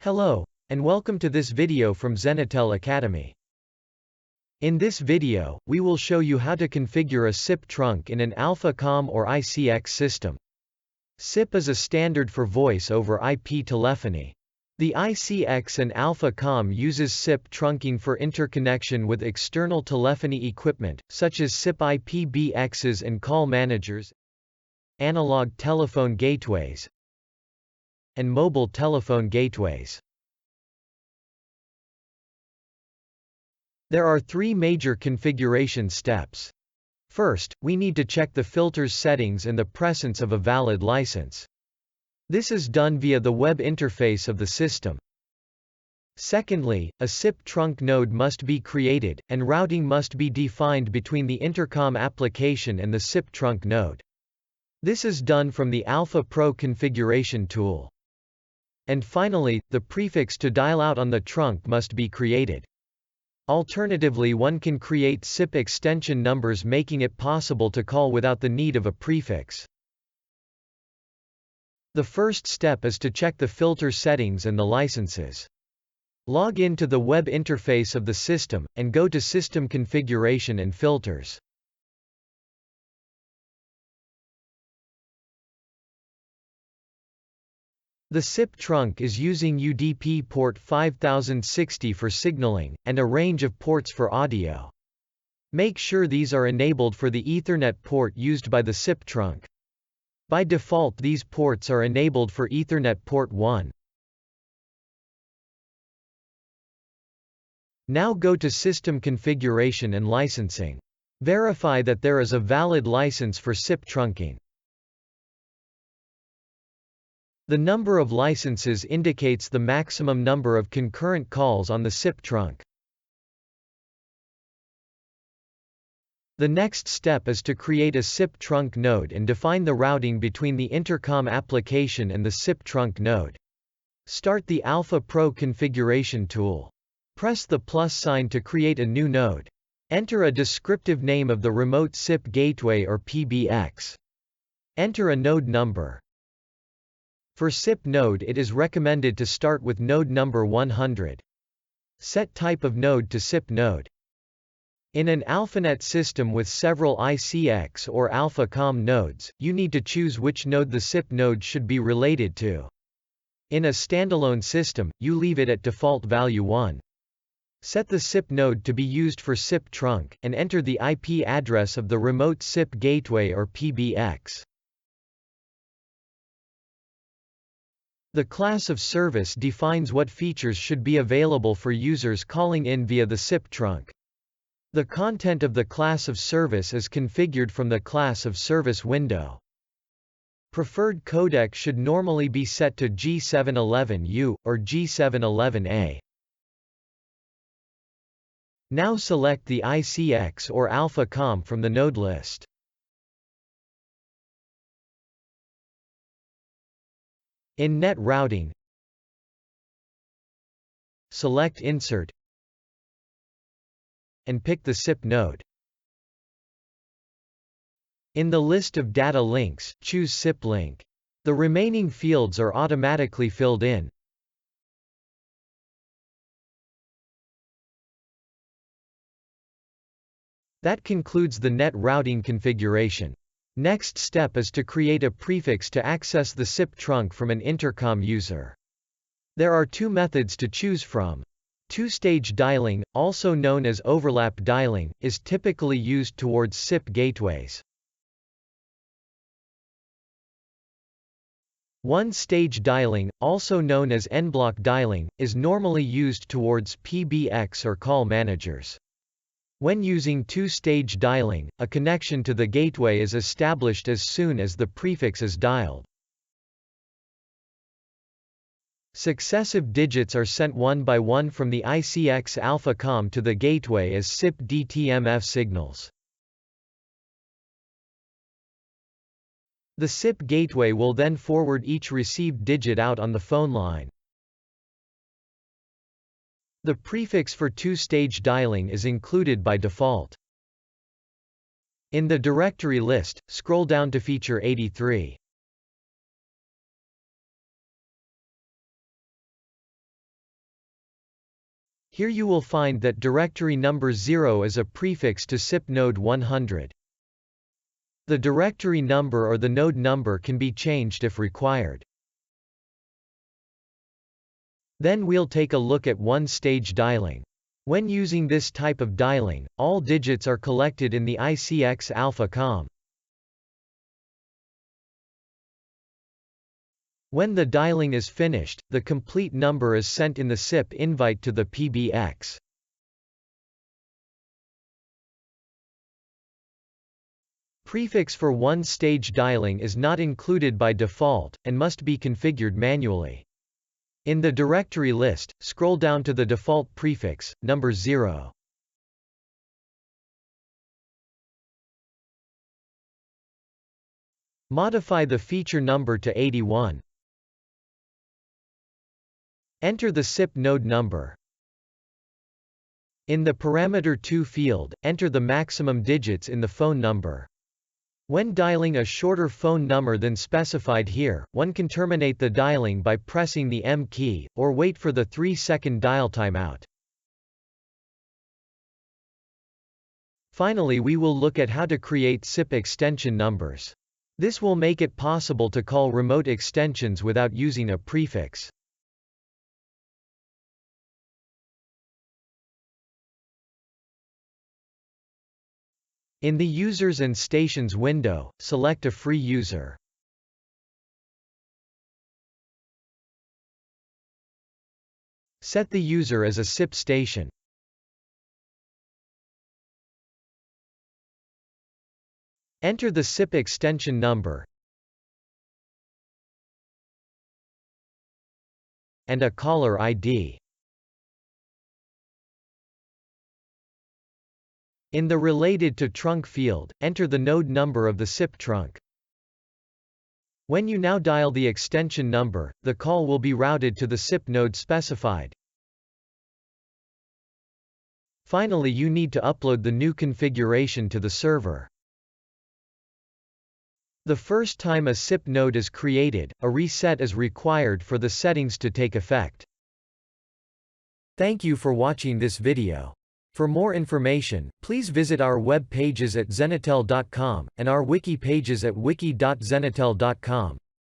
Hello, and welcome to this video from Zenitel Academy. In this video, we will show you how to configure a SIP trunk in an AlphaCom or ICX system. SIP is a standard for voice over IP telephony. The ICX and AlphaCom uses SIP trunking for interconnection with external telephony equipment, such as SIP IPBXs and call managers, analog telephone gateways, and mobile telephone gateways. There are three major configuration steps. First, we need to check the filter's settings and the presence of a valid license. This is done via the web interface of the system. Secondly, a SIP trunk node must be created, and routing must be defined between the intercom application and the SIP trunk node. This is done from the Alpha Pro configuration tool. And finally, the prefix to dial out on the trunk must be created. Alternatively, one can create SIP extension numbers, making it possible to call without the need of a prefix. The first step is to check the filter settings and the licenses. Log in to the web interface of the system, and go to System Configuration and Filters. The SIP trunk is using UDP port 5060 for signaling, and a range of ports for audio. Make sure these are enabled for the Ethernet port used by the SIP trunk. By default, these ports are enabled for Ethernet port 1. Now go to System Configuration and Licensing. Verify that there is a valid license for SIP trunking. The number of licenses indicates the maximum number of concurrent calls on the SIP trunk. The next step is to create a SIP trunk node and define the routing between the intercom application and the SIP trunk node. Start the Alpha Pro configuration tool. Press the plus sign to create a new node. Enter a descriptive name of the remote SIP gateway or PBX. Enter a node number. For SIP node, it is recommended to start with node number 100. Set type of node to SIP node. In an AlphaNet system with several ICX or AlphaCom nodes, you need to choose which node the SIP node should be related to. In a standalone system, you leave it at default value 1. Set the SIP node to be used for SIP trunk, and enter the IP address of the remote SIP gateway or PBX. The class of service defines what features should be available for users calling in via the SIP trunk. The content of the class of service is configured from the class of service window. Preferred codec should normally be set to G711U, or G711A. Now select the ICX or AlphaCom from the node list. In Net Routing, select Insert, and pick the SIP node. In the list of data links, choose SIP link. The remaining fields are automatically filled in. That concludes the net routing configuration. Next step is to create a prefix to access the SIP trunk from an intercom user. There are two methods to choose from. Two-stage dialing, also known as overlap dialing, is typically used towards SIP gateways. One-stage dialing, also known as en-bloc dialing, is normally used towards PBX or call managers. When using two-stage dialing, a connection to the gateway is established as soon as the prefix is dialed. Successive digits are sent one by one from the ICX-AlphaCom to the gateway as SIP DTMF signals. The SIP gateway will then forward each received digit out on the phone line. The prefix for two-stage dialing is included by default. In the directory list, scroll down to feature 83. Here you will find that directory number 0 is a prefix to SIP node 100. The directory number or the node number can be changed if required. Then we'll take a look at one-stage dialing. When using this type of dialing, all digits are collected in the ICX-AlphaCom. When the dialing is finished, the complete number is sent in the SIP invite to the PBX. Prefix for one-stage dialing is not included by default, and must be configured manually. In the directory list, scroll down to the default prefix, number 0. Modify the feature number to 81. Enter the SIP node number. In the parameter 2 field, enter the maximum digits in the phone number. When dialing a shorter phone number than specified here, one can terminate the dialing by pressing the M key, or wait for the 3-second dial timeout. Finally, we will look at how to create SIP extension numbers. This will make it possible to call remote extensions without using a prefix. In the Users and Stations window, select a free user. Set the user as a SIP station. Enter the SIP extension number and a caller ID. In the Related to Trunk field, enter the node number of the SIP trunk. When you now dial the extension number, the call will be routed to the SIP node specified. Finally, you need to upload the new configuration to the server. The first time a SIP node is created, a reset is required for the settings to take effect. Thank you for watching this video. For more information, please visit our web pages at zenitel.com, and our wiki pages at wiki.zenitel.com.